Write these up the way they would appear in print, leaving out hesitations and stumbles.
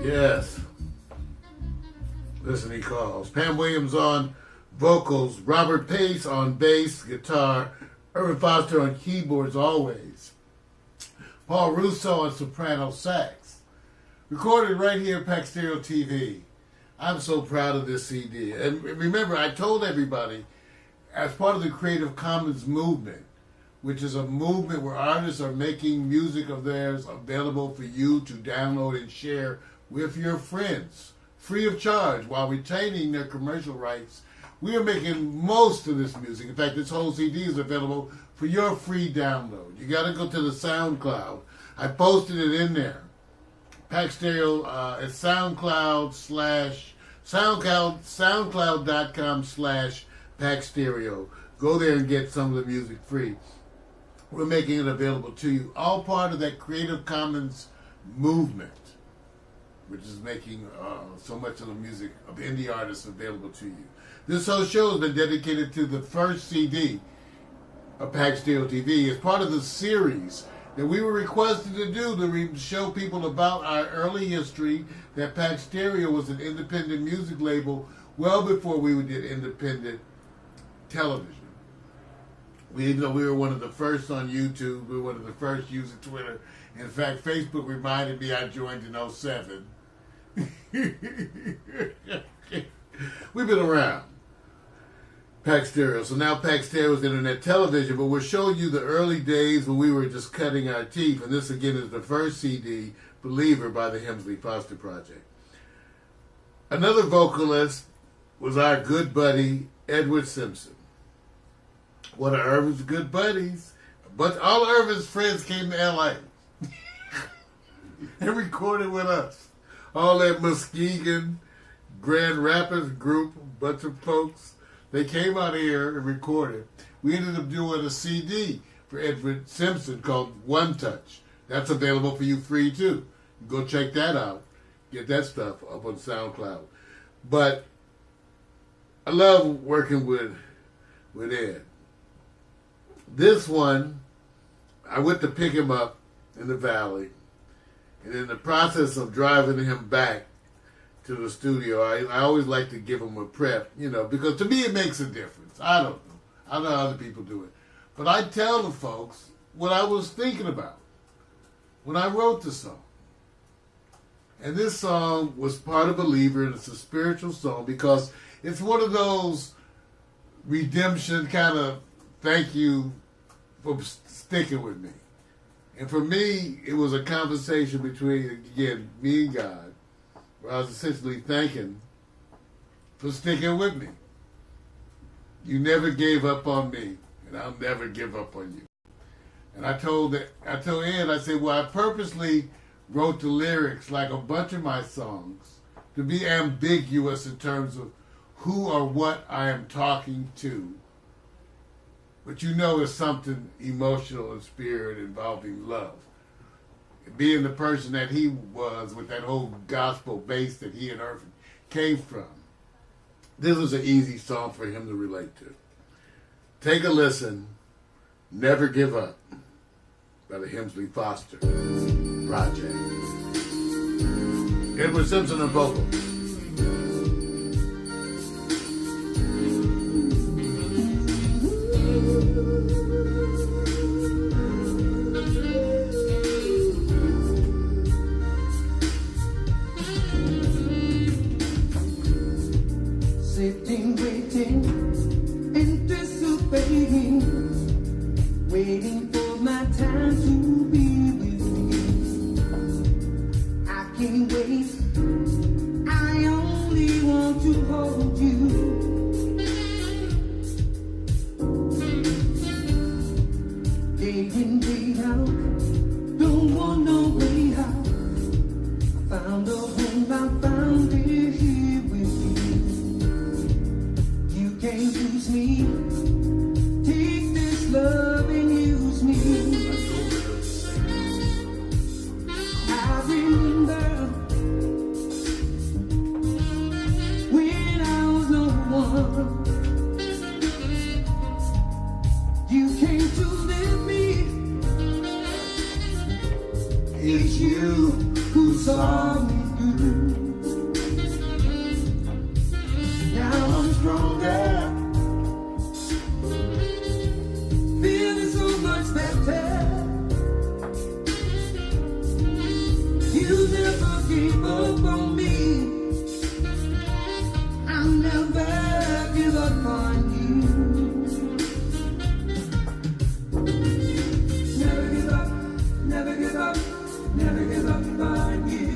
Yes. Listen, he calls. Pam Williams on vocals, Robert Pace on bass, guitar, Irvin Foster on keyboards always, Paul Russo on soprano sax. Recorded right here at Pack Stereo TV. I'm so proud of this CD. And remember, I told everybody, as part of the Creative Commons movement, which is a movement where artists are making music of theirs available for you to download and share with your friends, free of charge, while retaining their commercial rights. We are making most of this music. In fact, this whole CD is available for your free download. You got to go to the SoundCloud. I posted it in there. Pack Stereo at SoundCloud.com/Pack Stereo. Go there and get some of the music free. We're making it available to you. All part of that Creative Commons movement, which is making so much of the music of indie artists available to you. This whole show has been dedicated to the first CD of Pack Stereo TV as part of the series that we were requested to do to show people about our early history, that Pack Stereo was an independent music label well before we did independent television. We were one of the first on YouTube. We were one of the first using Twitter. In fact, Facebook reminded me I joined in 2007. We've been around. Pack Stereo. So now Pack Stereo is internet television, but we're showing you the early days when we were just cutting our teeth. And this, again, is the first CD, Believer, by the Hemsley Foster Project. Another vocalist was our good buddy, Edward Simpson. One of Irvin's good buddies. But all of Irvin's friends came to L.A. and recorded with us. All that Muskegon, Grand Rapids group, a bunch of folks, they came out here and recorded. We ended up doing a CD for Edward Simpson called One Touch. That's available for you free too. Go check that out. Get that stuff up on SoundCloud. But I love working with Ed. This one, I went to pick him up in the valley, and in the process of driving him back to the studio, I always like to give him a prep, because to me it makes a difference. I don't know. I don't know how other people do it. But I tell the folks what I was thinking about when I wrote the song. And this song was part of Believer, and it's a spiritual song because it's one of those redemption kind of thank you for sticking with me. And for me, it was a conversation between, again, me and God, where I was essentially thanking for sticking with me. You never gave up on me, and I'll never give up on you. And I told Ed, I said, well, I purposely wrote the lyrics like a bunch of my songs to be ambiguous in terms of who or what I am talking to. But it's something emotional and spirit involving love. Being the person that he was with that whole gospel base that he and Irvin came from. This was an easy song for him to relate to. Take a listen. Never Give Up by the Hemsley Foster Project. Edward Simpson on vocals. Sitting, waiting waiting for my time to be with you. I can't wait. I only want to hold you. Day in, day out, don't want no way out. I found a home, I found it here with you. You can't use me. Take this love and use me. I remember when I was no one. You came to live me. It's you who saw me through. Now I'm stronger, feeling so much better. You never gave up on me. I'll never give up on you. Never give up, never give up, never give up on you.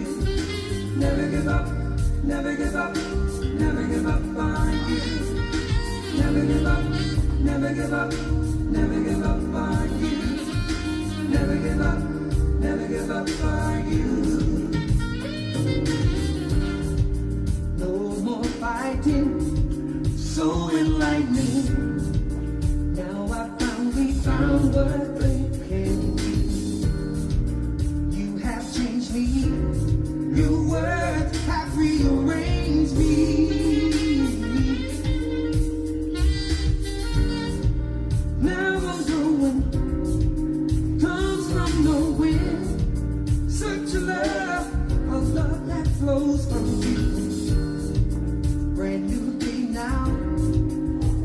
Never give up, never give up, never give up on you. Never give up, never give up, never give up on you. Never give up, never give up on you. No more fighting, so enlightening. Now I finally found what they can be. You have changed me. Your words have rearranged me. Now I'm growing, comes from nowhere. Such a love that flows from you. Brand new day now,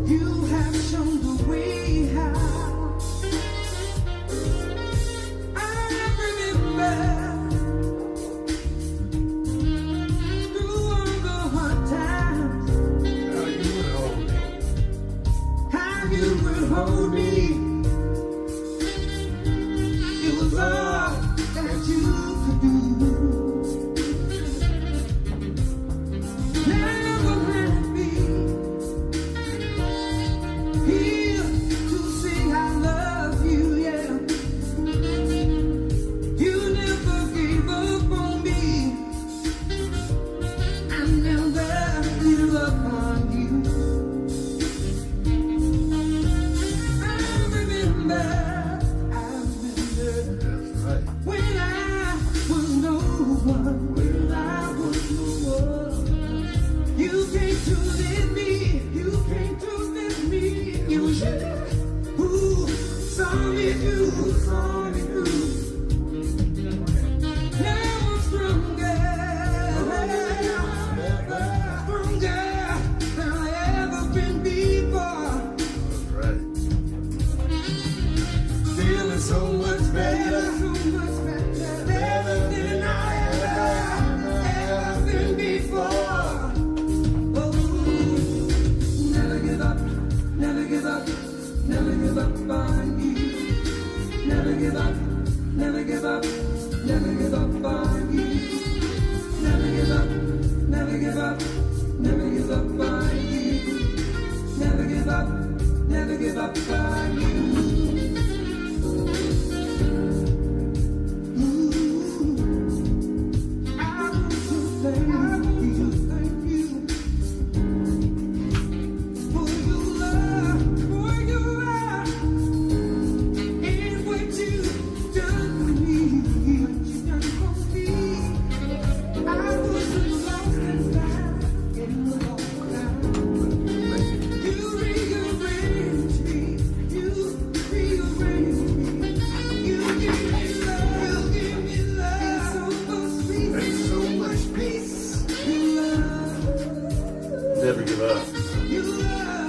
you have shown the way how. I remember through all the hard times, how you would hold me. It was all that you could do. Now I'm happy here to say I love you, yeah. You never gave up on me. I never give up on you. I remember That's right. when I was no one, when I was no one. You came to live me, you came to live me. It was you who saw me through, who saw me through. Now I'm stronger, stronger than I ever been before. That's right. Feeling so much better, better than I ever been before. Oh, never give up, never give up, never give up on you. Never give up, never give up, never give up on you. Never give up, never give up, never give up on you. Never give up, never give up on you. Never give up.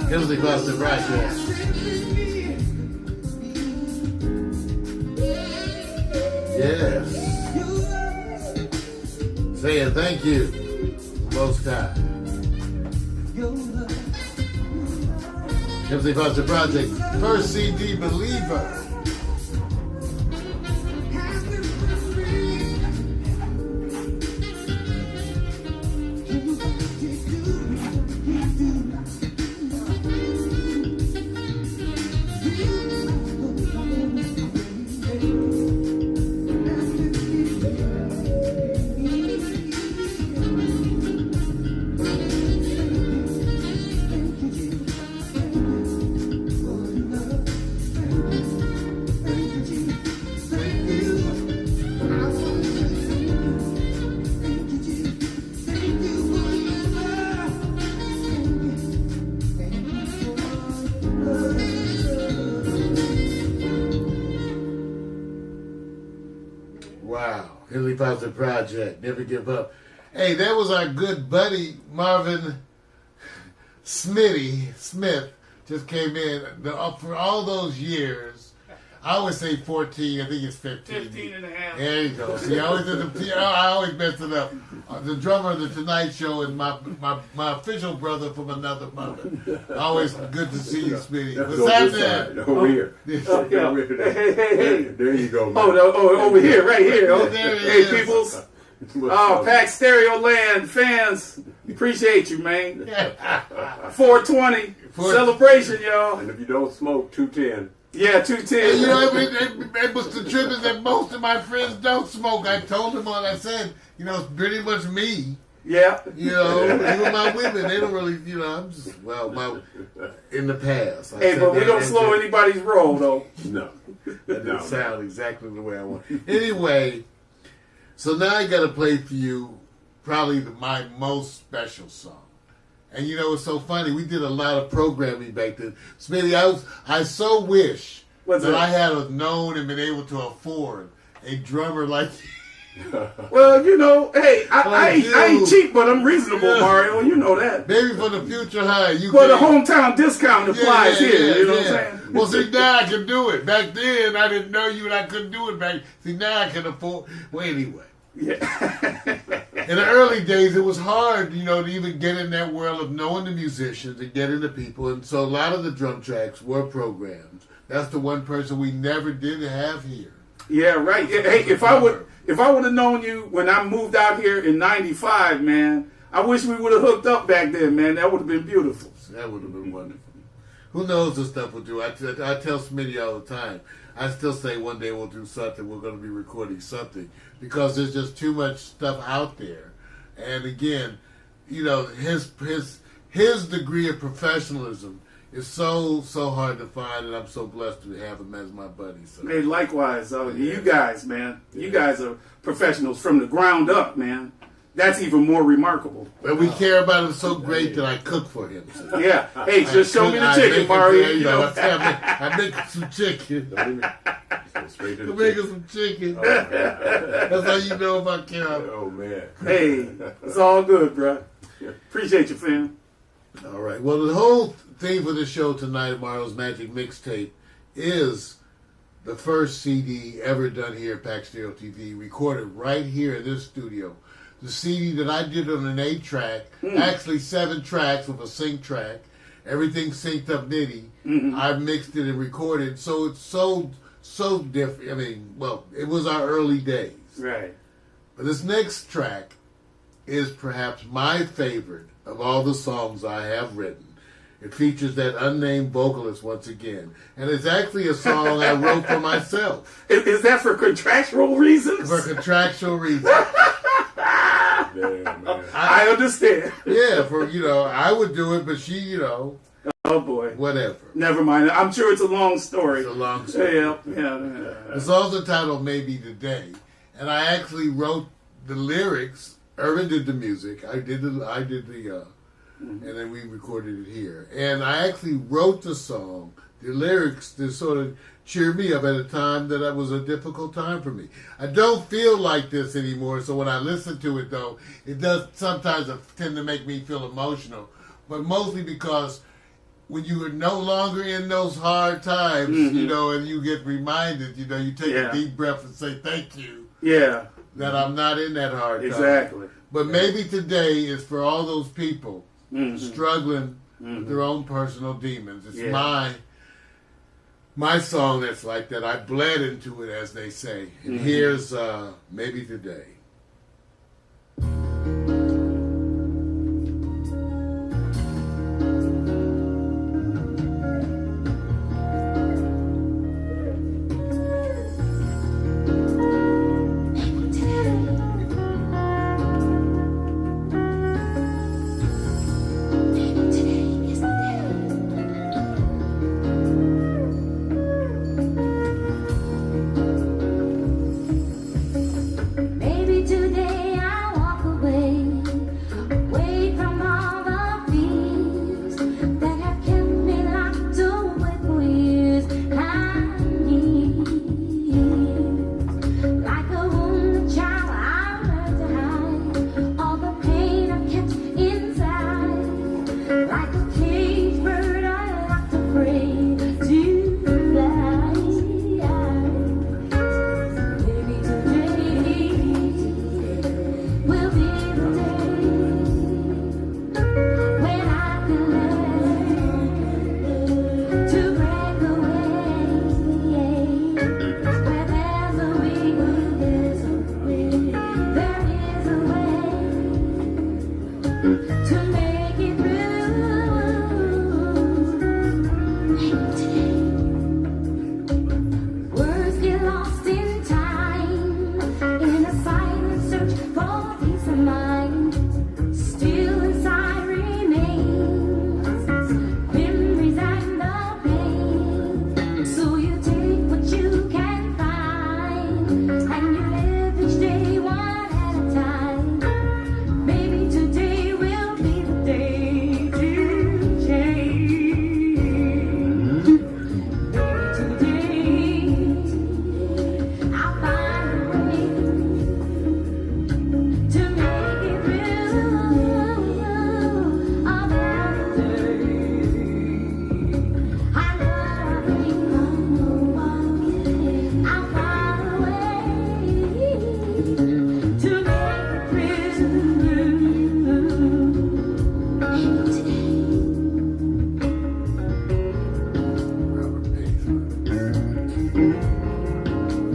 Hemsley Foster broadcast. Yes. Saying thank you, Most High. Hemsley Foster Project, first CD Believer. Philly Foster Project, Never Give Up. Hey, that was our good buddy Marvin Smith just came in. For all those years, I always say 14. I think it's 15. 15 and a half. There you go. See, I always mess it up. The drummer of the Tonight Show is my official brother from another mother. Always good to see you, Smitty. What's happening? Over here. Hey. There you go, man. Oh, over here, right here. Oh, There he hey, is. peoples. Oh, Pack Stereo Land fans, appreciate you, man. 420 celebration, y'all. And if you don't smoke, 210. Yeah, And 210. you know, it was the trip is that most of my friends don't smoke. I told them all I said, it's pretty much me. Yeah. Even my women, they don't really, I'm just, in the past. Hey, but we don't slow anybody's roll, though. No. That didn't sound exactly the way I want. Anyway, so now I got to play for you probably my most special song. And it's so funny. We did a lot of programming back then. Smitty, I so wish What's that that? I had known and been able to afford a drummer like you. Well, hey, I you. ain't cheap, but I'm reasonable, Yeah. Mario. You know that. Maybe for the future high. Well, the hometown discount applies here. You know what I'm saying? Well, see, now I can do it. Back then, I didn't know you and I couldn't do it back. See, now I can afford. Well, anyway. Yeah. In the early days, it was hard, to even get in that world of knowing the musicians and getting the people. And so a lot of the drum tracks were programmed. That's the one person we never did have here. Yeah, right. Hey, if I would have known you when I moved out here in '95, man, I wish we would have hooked up back then, man. That would have been beautiful. That would have been wonderful. Who knows what stuff we'll do? I tell Smitty all the time. I still say one day we'll do something. We're going to be recording something because there's just too much stuff out there. And again, his degree of professionalism is so hard to find, and I'm so blessed to have him as my buddy. So. Hey, likewise, you guys, man. You guys are professionals from the ground up, man. That's even more remarkable. But we care about him so great that I cook for him. So. Yeah. Hey, just show me the chicken, Mario. I make some chicken. Straight to I'm the making some chicken. That's how you know if I care. Oh, man. Hey, it's all good, bro. Appreciate you, fam. All right. Well, the whole theme for the show tonight, Mario's Magic Mixtape, is the first CD ever done here at Pack Stereo TV, recorded right here in this studio. The CD that I did on an 8-track, actually 7 tracks with a sync track, everything synced up nitty. I mixed it and recorded, so it's so different. I mean, it was our early days. Right. But this next track is perhaps my favorite of all the songs I have written. It features that unnamed vocalist once again. And it's actually a song I wrote for myself. Is that for contractual reasons? For contractual reasons. Damn, man. I understand. Yeah, I would do it, but she, Oh, boy. whatever. Never mind. I'm sure it's a long story. It's a long story. Yeah. The song's entitled Maybe Today. And I actually wrote the lyrics. Irvin did the music. I did the and then we recorded it here. And I actually wrote the song, the lyrics, to sort of cheer me up at a time that it was a difficult time for me. I don't feel like this anymore, so when I listen to it, though, it does sometimes tend to make me feel emotional. But mostly because when you are no longer in those hard times, and you get reminded, you take a deep breath and say thank you. Yeah. That I'm not in that hard time. Exactly. But maybe today is for all those people struggling with their own personal demons. It's my song that's like that. I bled into it, as they say. And here's Maybe Today. Maybe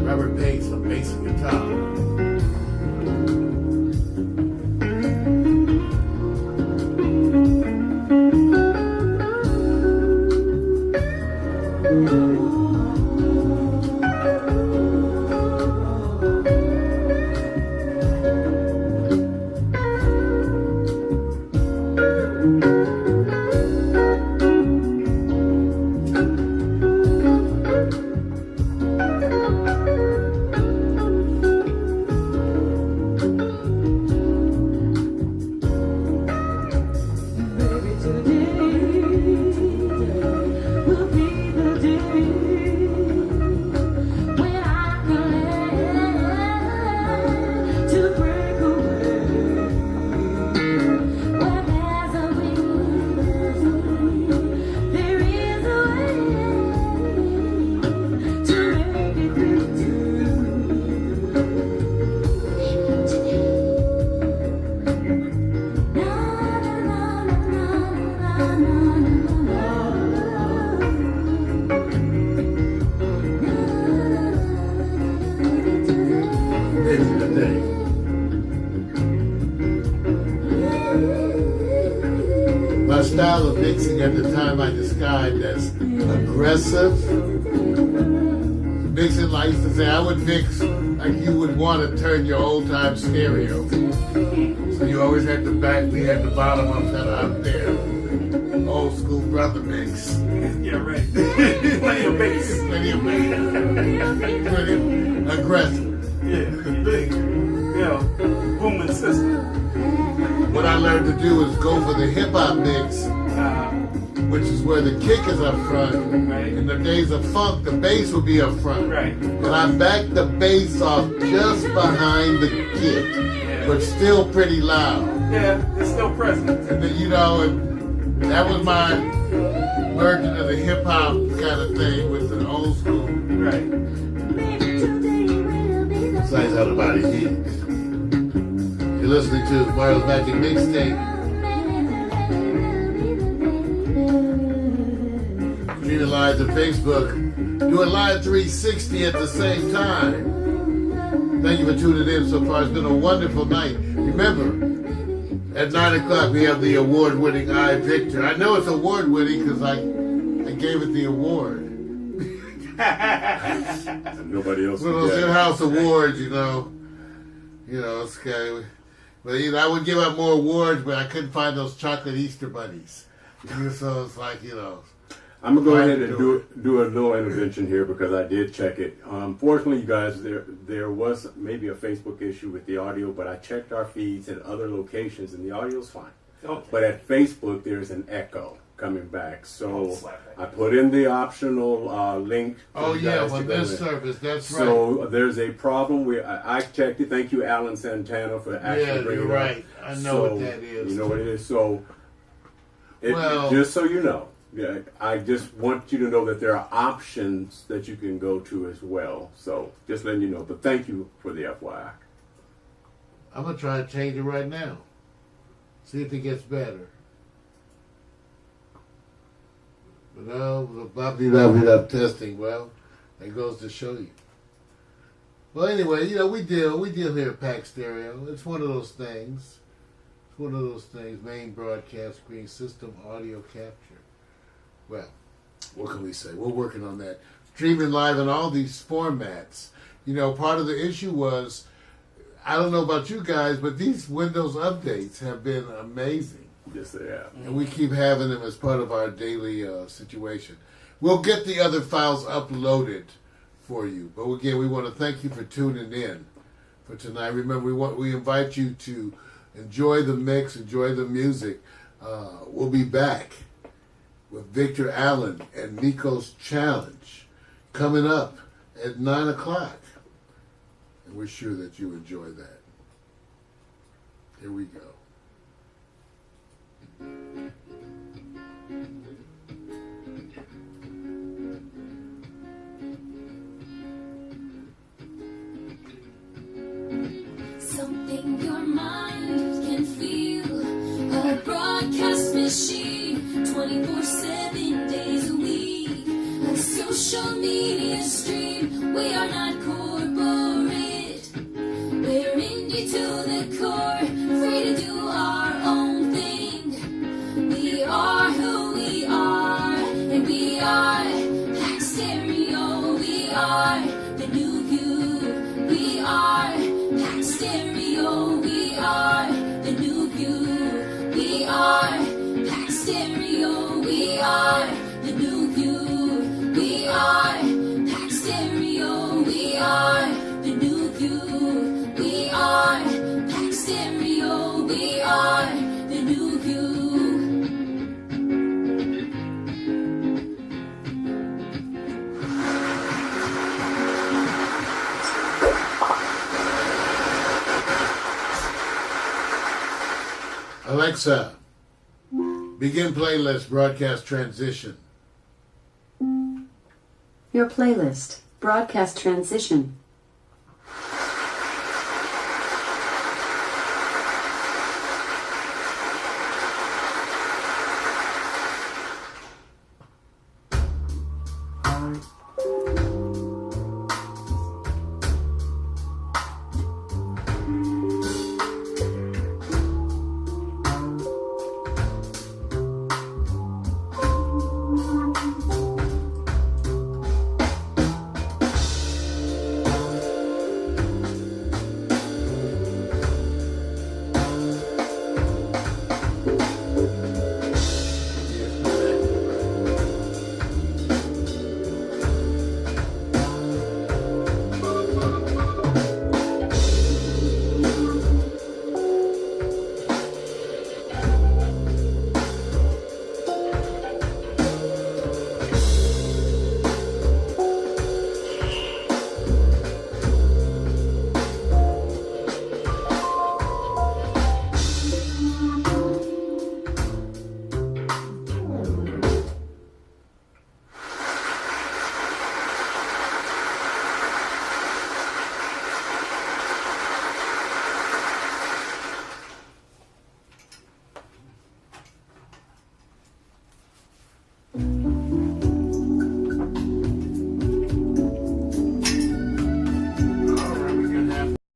Robert Bass on bass and guitar. Baby, today will be the day when I can learn to break away. Where there's a will, there is a way to make it through. This is the day. My style of mixing at the time I described as aggressive. Mixing, like I used to say, I would mix like you would want to turn your old time stereo. So you always had the back, we had the bottom up there. Old school brother mix. Yeah, right. Plenty of bass. Plenty of bass. Plenty aggressive. Yeah, big. Yeah, booming system. What I learned to do is go for the hip hop mix, which is where the kick is up front. Right. In the days of funk, the bass would be up front. Right. And I backed the bass off just behind the kick, but still pretty loud. Yeah, it's still present. And then, and that was my version of the hip hop kind of thing with the old school. Right. Besides how the body hits. You're listening to Mario's Magic Mixtape. Streaming live to Facebook. Doing live 360 at the same time. Thank you for tuning in so far. It's been a wonderful night. Remember, at 9 o'clock we have the award-winning I Victor. I know it's award-winning because I gave it the award. Nobody else. One of those can get it. in-house awards, it's kind of, but I would give out more awards, but I couldn't find those chocolate Easter bunnies. So it's like, I'm gonna go ahead and do a little intervention here because I did check it. Unfortunately, you guys, there was maybe a Facebook issue with the audio, but I checked our feeds at other locations and the audio's fine. Okay. But at Facebook, there's an echo coming back, so I put in the optional link. oh you yeah, guys well to go this in. service, that's right. So there's a problem. I checked it. Thank you, Alan Santana, for actually Yeah, bringing you're it up. right. I know what that is. You know what it is. So, Well- just so you know, yeah, I just want you to know that there are options that you can go to as well. So, just letting you know. But thank you for the FYI. I'm going to try to change it right now. See if it gets better. But the testing, well, that goes to show you. Well, anyway, we deal here at Pack Stereo. It's one of those things. It's one of those things. Main broadcast screen system, audio capture. Well, what can we say? We're working on that. Streaming live in all these formats. Part of the issue was, I don't know about you guys, but these Windows updates have been amazing. Yes, they have. And we keep having them as part of our daily situation. We'll get the other files uploaded for you. But again, we want to thank you for tuning in for tonight. Remember, we invite you to enjoy the mix, enjoy the music. We'll be back with Victor Allen and Nico's Challenge coming up at 9 o'clock. And we're sure that you enjoy that. Here we go. Something your mind can feel. A broadcast machine, 24/7 days a week. A social media stream. We are not corporate. We're indie to the core, free to do our own thing. We are who we are, and we are Pack Stereo. We are the new you. We are Pack Stereo. We are the new you. We are Pack Stereo. We are the new you. We are Pack Stereo. We are the new you. We are Pack Stereo. We are the new you. Alexa, begin playlist broadcast transition. Your playlist, broadcast transition.